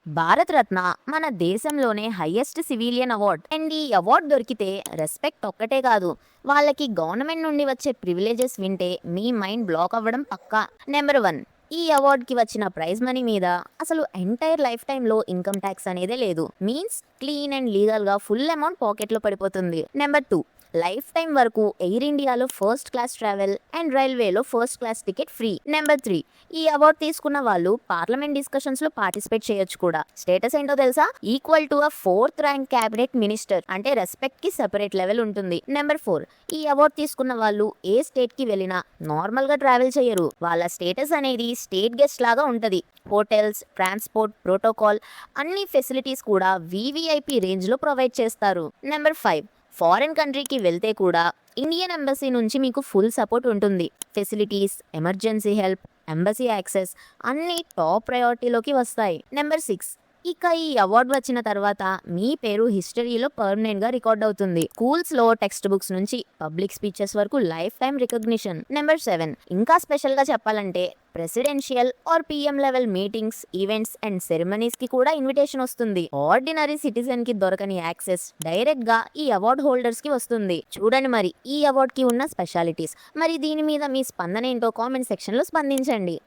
భారత రత్న మన దేశంలోనే highest civilian award. And ఈ అవార్డ్ దొరికితే రెస్పెక్ట్ ఒక్కటే కాదు, వాళ్ళకి గవర్నమెంట్ నుండి వచ్చే ప్రివిలేజెస్ వింటే మీ మైండ్ బ్లాక్ అవ్వడం పక్కా. నెంబర్ 1, ఈ అవార్డ్కి వచ్చిన ప్రైజ్ మనీ మీద అసలు ఎంటైర్ లైఫ్ టైంలో ఇన్కమ్ ట్యాక్స్ అనేదే లేదు. మీన్స్ క్లీన్ అండ్ లీగల్గా ఫుల్ అమౌంట్ పాకెట్లో పడిపోతుంది. నెంబర్ 2, లైఫ్ టైం వరకు ఎయిర్ ఇండియాలో ఫస్ట్ క్లాస్ ట్రావెల్ అండ్ రైల్వేలో first class ticket free. Number 3, ఈ అవార్డు తీసుకున్న వాళ్ళు పార్లమెంట్ డిస్కషన్స్ లో పార్టిసిపేట్ చేయొచ్చు కూడా. స్టేటస్ ఏంటో తెలుసా? Equal to 4th rank cabinet minister. అంటే రెస్పెక్ట్ కి సెపరేట్ లెవెల్ ఉంటుంది. నెంబర్ 4, ఈ అవార్డు తీసుకున్న వాళ్ళు ఏ స్టేట్ కి వెళ్ళినా నార్మల్ గా ట్రావెల్ చేయరు. వాళ్ళ స్టేటస్ అనేది స్టేట్ గెస్ట్ లాగా ఉంటది. హోటల్స్, ట్రాన్స్పోర్ట్, ప్రోటోకాల్ అన్ని ఫెసిలిటీస్ కూడా వివిఐపి రేంజ్ లో ప్రొవైడ్ చేస్తారు. నెంబర్ 5, ఫారెన్ కంట్రీకి వెళ్తే కూడా ఇండియన్ ఎంబసీ నుంచి మీకు ఫుల్ సపోర్ట్ ఉంటుంది. Facilities, emergency help, embassy access అన్ని టాప్ ప్రయారిటీలోకి వస్తాయి. నెంబర్ 6, ఇక ఈ అవార్డు వచ్చిన తర్వాత మీ పేరు హిస్టరీలో పర్మనెంట్ గా రికార్డ్ అవుతుంది. స్కూల్స్ లో టెక్స్ట్ బుక్స్ నుంచి పబ్లిక్ స్పీచెస్ వరకు లైఫ్ టైం రికగ్నిషన్. నెంబర్ 7, ఇంకా స్పెషల్ గా చెప్పాలంటే presidential are PM level meetings, events and ceremonies కి కూడా ఇన్విటేషన్ వస్తుంది. ఆర్డినరీ సిటిజన్ కి దొరకని యాక్సెస్ డైరెక్ట్ గా ఈ అవార్డ్ హోల్డర్స్ కి వస్తుంది. చూడండి మరి ఈ అవార్డ్ కి ఉన్న స్పెషాలిటీస్. మరి దీని మీద మీ స్పందన ఏంటో కామెంట్ సెక్షన్ లో స్పందించండి.